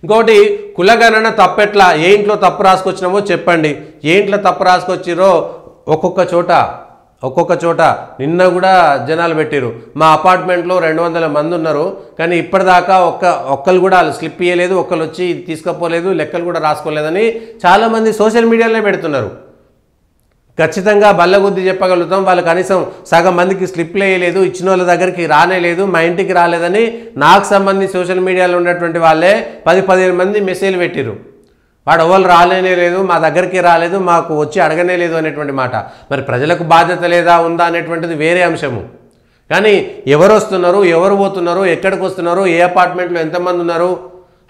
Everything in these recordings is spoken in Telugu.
ఇంకోటి కులగణన తప్పెట్లా, ఏ ఇంట్లో తప్పు రాసుకొచ్చినామో చెప్పండి. ఏ ఇంట్లో తప్పు రాసుకొచ్చిరో ఒక్కొక్క చోట నిన్న కూడా జనాలు పెట్టిరు. మా అపార్ట్మెంట్లో 200 మంది ఉన్నారు, కానీ ఇప్పటిదాకా ఒక్కరు కూడా వాళ్ళు స్లిప్ ఇయ్యలేదు, ఒక్కరు వచ్చి తీసుకపోలేదు, లెక్కలు కూడా రాసుకోలేదని చాలామంది సోషల్ మీడియాలో పెడుతున్నారు. ఖచ్చితంగా బల్లగుద్ది చెప్పగలుగుతాం, వాళ్ళు కనీసం సగం మందికి స్లిప్లు వేయలేదు, ఇచ్చిన వాళ్ళ దగ్గరికి రానేలేదు, మా ఇంటికి రాలేదని నాకు సంబంధించి సోషల్ మీడియాలో ఉన్నటువంటి వాళ్ళే 10-15 మంది మెసేజ్లు పెట్టిరు. వాడు ఎవరు రాలేనే లేదు, మా దగ్గరికి రాలేదు, మాకు వచ్చి అడగనే లేదు అనేటువంటి మాట. మరి ప్రజలకు బాధ్యత లేదా ఉందా అనేటువంటిది వేరే అంశము. కానీ ఎవరు వస్తున్నారు, ఎవరు పోతున్నారు, ఎక్కడికి వస్తున్నారు, ఏ అపార్ట్మెంట్లో ఎంతమంది ఉన్నారు?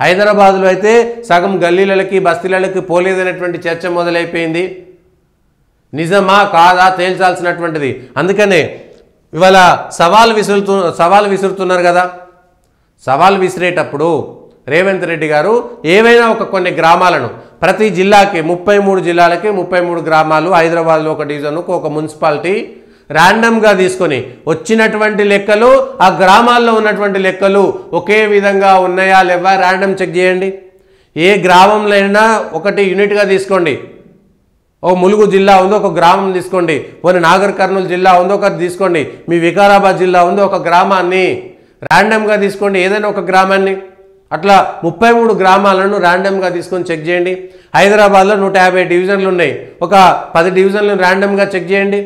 హైదరాబాద్లో అయితే సగం గల్లీలకి బస్తీలకి పోలేదనేటువంటి చర్చ మొదలైపోయింది. నిజమా కాదా తేల్చాల్సినటువంటిది. అందుకనే ఇవాళ సవాల్ విసురుతున్నారు కదా. సవాల్ విసిరేటప్పుడు రేవంత్ రెడ్డి గారు ఏవైనా కొన్ని గ్రామాలను, ప్రతి జిల్లాకి 33 జిల్లాలకి 33 గ్రామాలు, హైదరాబాద్లో ఒక డివిజన్, ఒక మున్సిపాలిటీ ర్యాండమ్గా తీసుకొని వచ్చినటువంటి లెక్కలు, ఆ గ్రామాల్లో ఉన్నటువంటి లెక్కలు ఒకే విధంగా ఉన్నాయా లేవా ర్యాండమ్ చెక్ చేయండి. ఏ గ్రామంలో అయినా ఒకటి యూనిట్గా తీసుకోండి. ఓ ములుగు జిల్లా ఉందో ఒక గ్రామం తీసుకోండి, పోనీ నాగర్ కర్నూలు జిల్లా ఉందో ఒకటి తీసుకోండి, మీ వికారాబాద్ జిల్లా ఉందో ఒక గ్రామాన్ని ర్యాండమ్గా తీసుకోండి, ఏదైనా ఒక గ్రామాన్ని. అట్లా 33 గ్రామాలను ర్యాండమ్గా తీసుకొని చెక్ చేయండి. హైదరాబాద్లో 150 డివిజన్లు ఉన్నాయి, ఒక 10 డివిజన్లను ర్యాండమ్గా చెక్ చేయండి.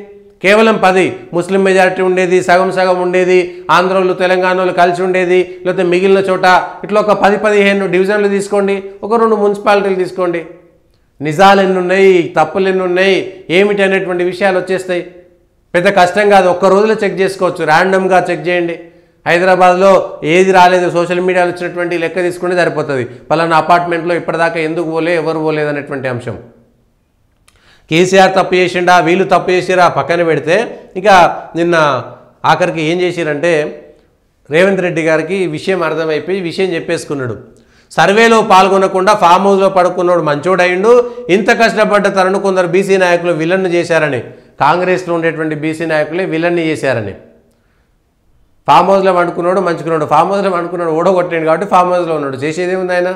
కేవలం 10 ముస్లిం మెజారిటీ ఉండేది, సగం సగం ఉండేది, ఆంధ్రోళ్ళు తెలంగాణలో కలిసి ఉండేది, లేకపోతే మిగిలిన చోట ఇట్లా ఒక 10-15 డివిజన్లు తీసుకోండి, ఒక 2 మున్సిపాలిటీలు తీసుకోండి. నిజాలు ఎన్ని ఉన్నాయి, తప్పులు ఎన్ని ఉన్నాయి, ఏమిటి అనేటువంటి విషయాలు వచ్చేస్తాయి. పెద్ద కష్టం కాదు, ఒక్క రోజులో చెక్ చేసుకోవచ్చు. ర్యాండమ్గా చెక్ చేయండి. హైదరాబాద్లో ఏది రాలేదు, సోషల్ మీడియాలో వచ్చినటువంటి లెక్క తీసుకుంటే సరిపోతుంది. పలానా అపార్ట్మెంట్లో ఇప్పటిదాకా ఎందుకు పోలే, ఎవరు పోలేదు అనేటువంటి అంశం. కేసీఆర్ తప్పు చేసిండా, వీళ్ళు తప్పు చేసిరా పక్కన పెడితే, ఇక నిన్న ఆఖరికి ఏం చేసిరంటే రేవంత్ రెడ్డి గారికి విషయం అర్థమైపోయి విషయం చెప్పేసుకున్నాడు. సర్వేలో పాల్గొనకుండా ఫామ్ హౌస్లో పడుకున్నాడు మంచోడయిండు, ఇంత కష్టపడ్డ తనను కొందరు బీసీ నాయకులు విలన్ను చేశారని, కాంగ్రెస్లో ఉండేటువంటి బీసీ నాయకులే విలన్ని చేశారని. ఫామ్ హౌస్లో వండుకున్నాడు మంచుకున్నాడు, ఫామ్ హౌస్లో వండుకున్నాడు, ఓడగొట్టాడు కాబట్టి ఫామ్ హౌస్లో ఉన్నాడు. చేసేది ఏముంది, ఆయన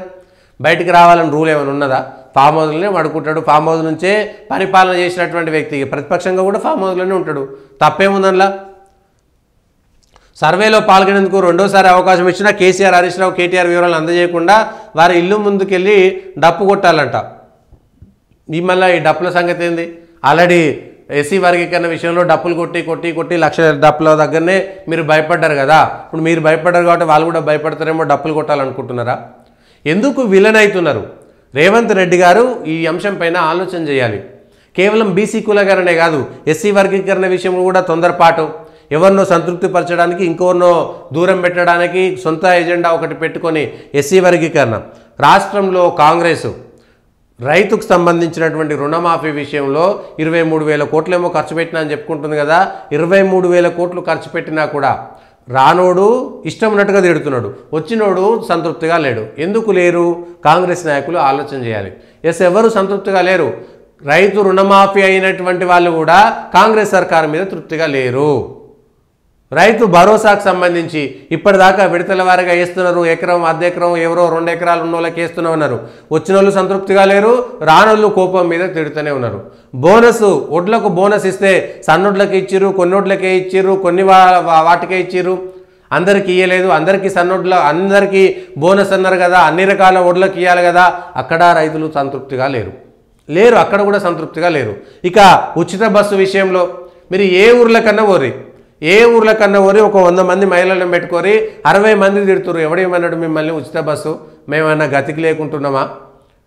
బయటికి రావాలని రూల్ ఏమైనా ఉన్నదా? ఫామ్ హౌస్లోనే వండుకుంటాడు. ఫామ్ హౌస్ నుంచే పరిపాలన చేసినటువంటి వ్యక్తి ప్రతిపక్షంగా కూడా ఫామ్ హౌస్లోనే ఉంటాడు. తప్పేముందనలా? సర్వేలో పాల్గొనేందుకు రెండోసారి అవకాశం ఇచ్చినా కేసీఆర్, హరీష్ రావు, కేటీఆర్ వివరాలను అందజేయకుండా వారి ఇల్లు ముందుకెళ్ళి డప్పు కొట్టాలంట. ఈ మళ్ళీ ఈ డప్పుల సంగతి ఏంది? ఆల్రెడీ ఎస్సీ వర్గీకరణ విషయంలో డప్పులు కొట్టి 1,00,000 డప్పుల దగ్గరనే మీరు భయపడ్డారు కదా. ఇప్పుడు మీరు భయపడ్డారు కాబట్టి వాళ్ళు కూడా భయపడతారేమో, డప్పులు కొట్టాలనుకుంటున్నారా? ఎందుకు విలన్ అవుతున్నారు? రేవంత్ రెడ్డి గారు ఈ అంశం పైన ఆలోచన చేయాలి. కేవలం బీసీ కులగణనే కాదు, ఎస్సీ వర్గీకరణ విషయంలో కూడా తొందరపాటు, ఎవరినో సంతృప్తిపరచడానికి ఇంకోరినో దూరం పెట్టడానికి సొంత ఎజెండా ఒకటి పెట్టుకొని ఎస్సీ వర్గీకరణ. రాష్ట్రంలో కాంగ్రెస్ రైతుకు సంబంధించినటువంటి రుణమాఫీ విషయంలో 23,000 కోట్లేమో ఖర్చు పెట్టినా అని చెప్పుకుంటుంది కదా. 23,000 కోట్లు ఖర్చు పెట్టినా కూడా రానోడు ఇష్టం ఉన్నట్టుగా తిడుతున్నాడు, వచ్చినోడు సంతృప్తిగా లేడు. ఎందుకు లేరు? కాంగ్రెస్ నాయకులు ఆలోచన చేయాలి. ఎవరు సంతృప్తిగా లేరు. రైతు రుణమాఫీ అయినటువంటి వాళ్ళు కూడా కాంగ్రెస్ సర్కారు మీద తృప్తిగా లేరు. రైతు భరోసాకు సంబంధించి ఇప్పటిదాకా విడతల వారిగా వేస్తున్నారు. ఎకరం, అర్ధ ఎకరం, ఎవరో 2 ఎకరాలు ఉన్న వాళ్ళకి వేస్తూనే ఉన్నారు. వచ్చిన వాళ్ళు సంతృప్తిగా లేరు, రానోళ్ళు కోపం మీద తిడుతూనే ఉన్నారు. బోనస్, ఒడ్లకు బోనస్ ఇస్తే సన్నొడ్లకి ఇచ్చిర్రు, కొన్ని ఒడ్లకే ఇచ్చిర్రు, కొన్ని వాటికే ఇచ్చిర్రు, అందరికి ఇయ్యలేదు. అందరికీ సన్నొడ్ల, అందరికీ బోనస్ అన్నారు కదా, అన్ని రకాల ఒడ్లకు ఇవ్వాలి కదా. అక్కడ రైతులు సంతృప్తిగా లేరు, అక్కడ కూడా సంతృప్తిగా లేరు. ఇక ఉచిత బస్సు విషయంలో మీరు ఏ ఊర్ల కన్నా ఓరి ఒక 100 మంది మహిళలను పెట్టుకొని 60 మంది తిడుతున్నారు. ఎవడేమన్నాడు మిమ్మల్ని ఉచిత బస్సు? మేమన్నా గతికి లేకుంటున్నామా?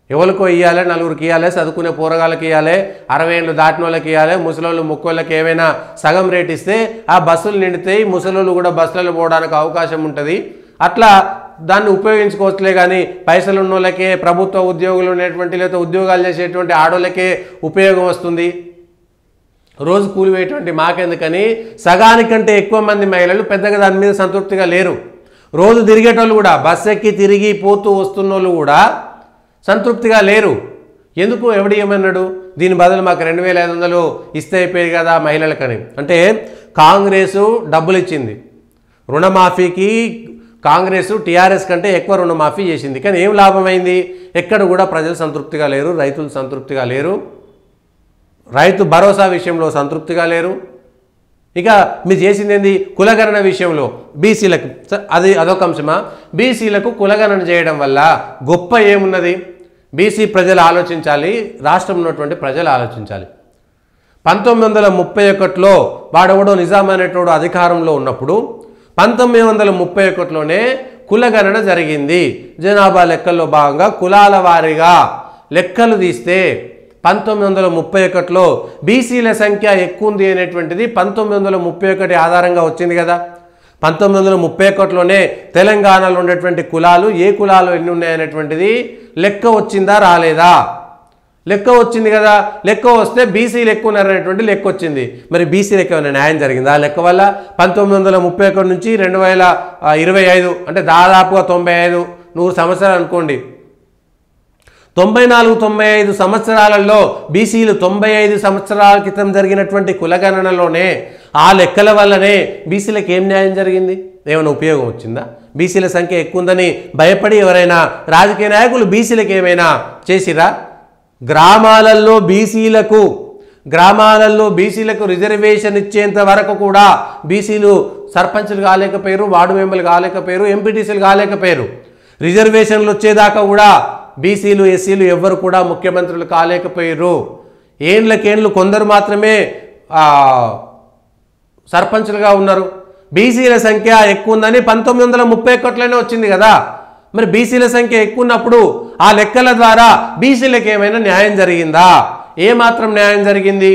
ఎవరికో ఇవ్వాలి, 4గురికి ఇవ్వాలి, చదువుకునే పోరగాళ్ళకి ఇవ్వాలి, 60 ఏళ్ళు దాటిన వాళ్ళకి ఇవ్వాలి, ముసలోళ్ళు ముక్కోళ్ళకి ఏమైనా సగం రేట్ ఇస్తే ఆ బస్సులు నిండితే ముసలోళ్ళు కూడా బస్సులలో పోవడానికి అవకాశం ఉంటుంది. అట్లా దాన్ని ఉపయోగించుకోవచ్చులే. కానీ పైసలు ఉన్న వాళ్ళకే, ప్రభుత్వ ఉద్యోగులు ఉన్నటువంటి లేదా ఉద్యోగాలు చేసేటువంటి ఆడోళ్ళకే ఉపయోగం వస్తుంది. రోజు కూలి వేయటువంటి మాకెందుకని సగానికంటే ఎక్కువ మంది మహిళలు పెద్దగా దాని మీద సంతృప్తిగా లేరు. రోజు తిరిగేటోళ్ళు కూడా, బస్ ఎక్కి తిరిగి పోతూ వస్తున్నోళ్ళు కూడా సంతృప్తిగా లేరు. ఎందుకు? ఎవడు ఏమన్నాడు? దీని బదులు మాకు 2,500 ఇస్తే అయిపోయేది కదా మహిళలకని. అంటే కాంగ్రెసు డబ్బులు ఇచ్చింది, రుణమాఫీకి కాంగ్రెస్ టీఆర్ఎస్ కంటే ఎక్కువ రుణమాఫీ చేసింది. కానీ ఏం లాభమైంది? ఎక్కడ కూడా ప్రజలు సంతృప్తిగా లేరు, రైతులు సంతృప్తిగా లేరు, రైతు భరోసా విషయంలో సంతృప్తిగా లేరు. ఇక మీరు చేసింది ఏంది? కులగణన విషయంలో బీసీలకు అదొక అంశమా? బీసీలకు కులగణన చేయడం వల్ల గొప్ప ఏమున్నది? బీసీ ప్రజలు ఆలోచించాలి, రాష్ట్రంలో ఉన్నటువంటి ప్రజలు ఆలోచించాలి. 1931లో వాడెవడో నిజాం అనేటోడు అధికారంలో ఉన్నప్పుడు 1931లోనే కులగణన జరిగింది. జనాభా లెక్కల్లో భాగంగా కులాల వారీగా లెక్కలు తీస్తే 1931లో బీసీల సంఖ్య ఎక్కువ ఉంది అనేటువంటిది 1931 ఆధారంగా వచ్చింది కదా. 1931లోనే తెలంగాణలో ఉన్నటువంటి కులాలు ఏ కులాలు ఎన్ని ఉన్నాయనేటువంటిది లెక్క వచ్చిందా రాలేదా? లెక్క వచ్చింది కదా. లెక్క వస్తే బీసీలు ఎక్కువ ఉన్నారనేటువంటి లెక్క వచ్చింది. మరి బీసీలకు ఏమైనా న్యాయం జరిగిందా? లెక్క వల్ల 1931 నుంచి 2025 అంటే దాదాపుగా 100 సంవత్సరాలు అనుకోండి. 94-95 సంవత్సరాలలో బీసీలు 95 సంవత్సరాల క్రితం జరిగినటువంటి కులగణనలోనే ఆ లెక్కల వల్లనే బీసీలకు ఏం న్యాయం జరిగింది? ఏమైనా ఉపయోగం వచ్చిందా? బీసీల సంఖ్య ఎక్కువ ఉందని భయపడి ఎవరైనా రాజకీయ నాయకులు బీసీలకు ఏమైనా చేసిరా? గ్రామాలలో బీసీలకు రిజర్వేషన్ ఇచ్చేంత వరకు కూడా బీసీలు సర్పంచులు కాలేకపోయారు, వార్డు మెంబర్లు కాలేకపోయారు, ఎంపీటీసీలు కాలేకపోయారు. రిజర్వేషన్లు వచ్చేదాకా కూడా బీసీలు ఎస్సీలు ఎవ్వరు కూడా ముఖ్యమంత్రులు కాలేకపోయారు. ఏండ్లకేండ్లు కొందరు మాత్రమే సర్పంచులుగా ఉన్నారు. బీసీల సంఖ్య ఎక్కువ ఉందని 1931లోనే వచ్చింది కదా. మరి బీసీల సంఖ్య ఎక్కువ ఉన్నప్పుడు ఆ లెక్కల ద్వారా బీసీలకు ఏమైనా న్యాయం జరిగిందా? ఏమాత్రం న్యాయం జరిగింది?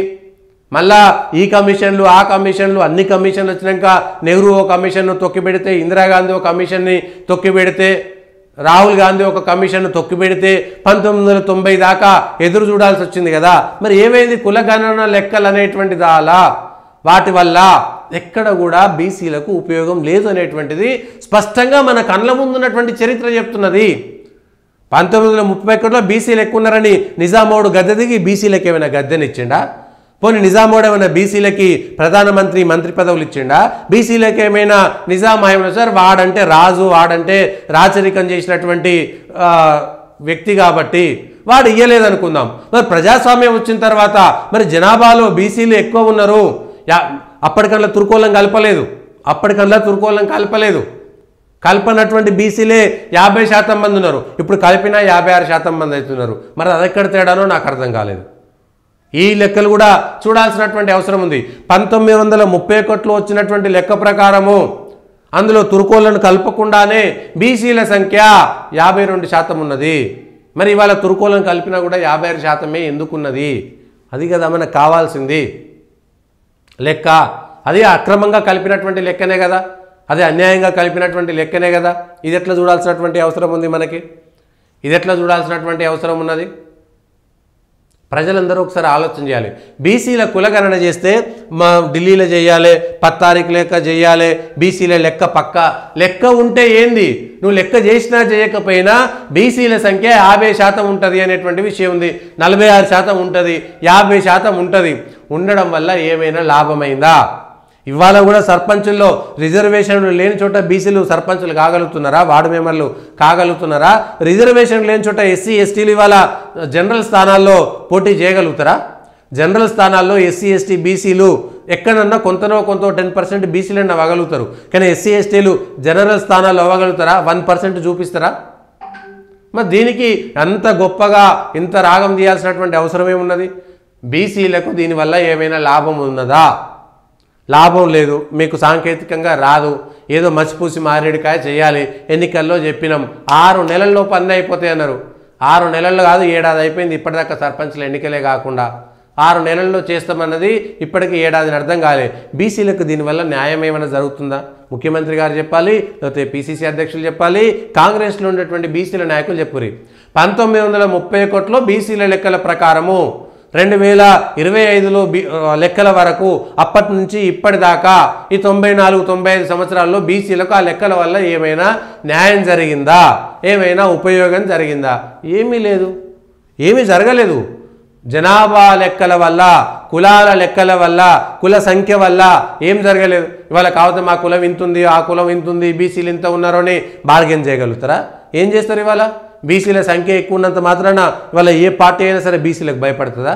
మళ్ళా ఈ కమిషన్లు ఆ కమిషన్లు అన్ని కమిషన్లు వచ్చినాక నెహ్రూ ఒక కమిషన్ను తొక్కిపెడితే, ఇందిరాగాంధీ ఒక కమిషన్ని తొక్కిపెడితే, రాహుల్ గాంధీ ఒక కమిషన్ను తొక్కిపెడితే 1990 దాకా ఎదురు చూడాల్సి వచ్చింది కదా. మరి ఏమైంది? కులగణన లెక్కలు అనేటువంటి వాటి వల్ల ఎక్కడ కూడా బీసీలకు ఉపయోగం లేదు అనేటువంటిది స్పష్టంగా మన కళ్ళ ముందున్నటువంటి చరిత్ర చెప్తున్నది. 1931లో బీసీలు ఎక్కువ ఉన్నారని నిజామోడు గద్దె దిగి బీసీలకు ఏమైనా గద్దెనిచ్చిండా? పోనీ నిజామోడు ఏమైనా బీసీలకి ప్రధానమంత్రి మంత్రి పదవులు ఇచ్చిండా? బీసీలకు ఏమైనా నిజాం హయాంలో సార్ వాడంటే రాజు, వాడంటే రాచరికం చేసినటువంటి వ్యక్తి కాబట్టి వాడు ఇయ్యలేదనుకుందాం. మరి ప్రజాస్వామ్యం వచ్చిన తర్వాత మరి జనాభాలో బీసీలు ఎక్కువ ఉన్నారు. అప్పటికల్లా తుర్కోలం కలపలేదు. కల్పనటువంటి బీసీలే 50% మంది ఉన్నారు. ఇప్పుడు కలిపినా 56% మంది అవుతున్నారు. మరి అదెక్కడ తేడానో నాకు అర్థం కాలేదు. ఈ లెక్కలు కూడా చూడాల్సినటువంటి అవసరం ఉంది. 1931లో వచ్చినటువంటి లెక్క ప్రకారము అందులో తుర్కోలను కలపకుండానే బీసీల సంఖ్య 52% ఉన్నది. మరి ఇవాళ తుర్కోలను కలిపినా కూడా 56% ఎందుకున్నది? అది కదా మనకు కావాల్సింది లెక్క. అది అక్రమంగా కలిపినటువంటి లెక్కనే కదా, అది అన్యాయంగా కలిపినటువంటి లెక్కనే కదా. ఇది ఎట్లా చూడాల్సినటువంటి అవసరం ఉంది మనకి? ఇది ఎట్లా చూడాల్సినటువంటి అవసరం ఉన్నది? ప్రజలందరూ ఒకసారి ఆలోచన చేయాలి. బీసీల కులగణన చేస్తే మా ఢిల్లీలో చేయాలి, 10 తారీఖు లెక్క చేయాలి, బీసీల లెక్క పక్క లెక్క ఉంటే ఏంది? నువ్వు లెక్క చేసినా చేయకపోయినా బీసీల సంఖ్య 50% ఉంటుంది అనేటువంటి విషయం ఉంది. 46% ఉంటుంది, 50% ఉంటుంది. ఉండడం వల్ల ఏమైనా లాభమైందా? ఇవాళ కూడా సర్పంచుల్లో రిజర్వేషన్లు లేని చోట బీసీలు సర్పంచులు కాగలుగుతున్నారా? వార్డు మెంబర్లు కాగలుగుతున్నారా? రిజర్వేషన్ లేని చోట ఎస్సీ ఎస్టీలు ఇవాళ జనరల్ స్థానాల్లో పోటీ చేయగలుగుతారా? జనరల్ స్థానాల్లో ఎస్సీ ఎస్టీ బీసీలు ఎక్కడన్నా కొంతనో 10% బీసీలన్నా అవ్వగలుగుతారు. కానీ ఎస్సీ ఎస్టీలు జనరల్ స్థానాల్లో అవ్వగలుగుతారా? 1% చూపిస్తారా? మరి దీనికి అంత గొప్పగా ఇంత రాగం తీయాల్సినటువంటి అవసరం ఏమున్నది? బీసీలకు దీనివల్ల ఏమైనా లాభం ఉన్నదా? లాభం లేదు. మీకు సాంకేతికంగా రాదు, ఏదో మసిపూసి మారేడుకాయ చేయాలి. ఎన్నికల్లో చెప్పినాం 6 నెలల్లో పని అయిపోతాయి అన్నారు. 6 నెలల్లో కాదు, 7 ఏడాది అయిపోయింది ఇప్పటిదాకా సర్పంచ్ల ఎన్నికలే కాకుండా. 6 నెలల్లో చేస్తామన్నది ఇప్పటికీ 7 ఏడాదిని అర్థం కాలే. బీసీలకు దీనివల్ల న్యాయం ఏమైనా జరుగుతుందా? ముఖ్యమంత్రి గారు చెప్పాలి, లేకపోతే పీసీసీ అధ్యక్షులు చెప్పాలి, కాంగ్రెస్లో ఉన్నటువంటి బీసీల నాయకులు చెప్పురి. 1931లో బీసీల లెక్కల ప్రకారము 2025లో లెక్కల వరకు అప్పటి నుంచి ఇప్పటిదాకా ఈ 94-95 సంవత్సరాల్లో బీసీలకు ఆ లెక్కల వల్ల ఏమైనా న్యాయం జరిగిందా? ఏమైనా ఉపయోగం జరిగిందా? ఏమీ లేదు, ఏమీ జరగలేదు. జనాభా లెక్కల వల్ల, కులాల లెక్కల వల్ల, కుల సంఖ్య వల్ల ఏం జరగలేదు. ఇవాళ కాకపోతే మా కులం ఇంతుంది, ఆ కులం ఇంతుంది, బీసీలు ఇంత ఉన్నారో అని బార్గెన్ చేయగలుగుతారా? ఏం చేస్తారు? ఇవాళ బీసీల సంఖ్య ఎక్కువ ఉన్నంత మాత్రాన ఇవాళ ఏ పార్టీ అయినా సరే బీసీలకు భయపడుతుందా?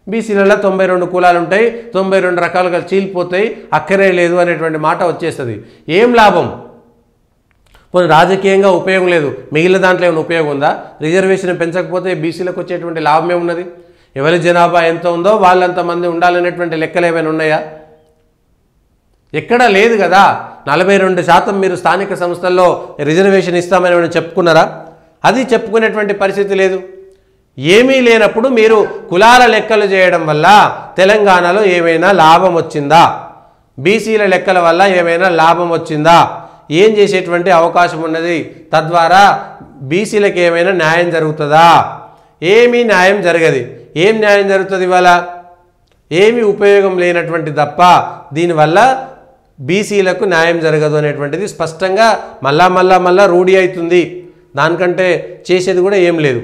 బీసీలలో 92 కులాలు ఉంటాయి, 92 రకాలుగా చీలిపోతాయి, అక్కరే లేదు అనేటువంటి మాట వచ్చేస్తుంది. ఏం లాభం? పోనీ రాజకీయంగా ఉపయోగం లేదు, మిగిలిన దాంట్లో ఏమైనా ఉపయోగం ఉందా? రిజర్వేషన్ పెంచకపోతే బీసీలకు వచ్చేటువంటి లాభమే ఉన్నది? ఎవరి జనాభా ఎంత ఉందో వాళ్ళంతమంది ఉండాలనేటువంటి లెక్కలు ఏమైనా ఉన్నాయా? ఎక్కడా లేదు కదా. 42% మీరు స్థానిక సంస్థల్లో రిజర్వేషన్ ఇస్తామని ఏమైనా చెప్పుకున్నారా? అది చెప్పుకునేటువంటి పరిస్థితి లేదు. ఏమీ లేనప్పుడు మీరు కులాల లెక్కలు చేయడం వల్ల తెలంగాణలో ఏమైనా లాభం వచ్చిందా? బీసీల లెక్కల వల్ల ఏమైనా లాభం వచ్చిందా? ఏం చేసేటువంటి అవకాశం ఉన్నది? తద్వారా బీసీలకు ఏమైనా న్యాయం జరుగుతుందా? ఏమీ న్యాయం జరగదు. ఏం న్యాయం జరుగుతుంది? ఇవాళ ఏమీ ఉపయోగం లేనటువంటి తప్ప దీనివల్ల బీసీలకు న్యాయం జరగదు అనేటువంటిది స్పష్టంగా మళ్ళా రూఢి అవుతుంది. దానికంటే చేసేది కూడా ఏం లేదు.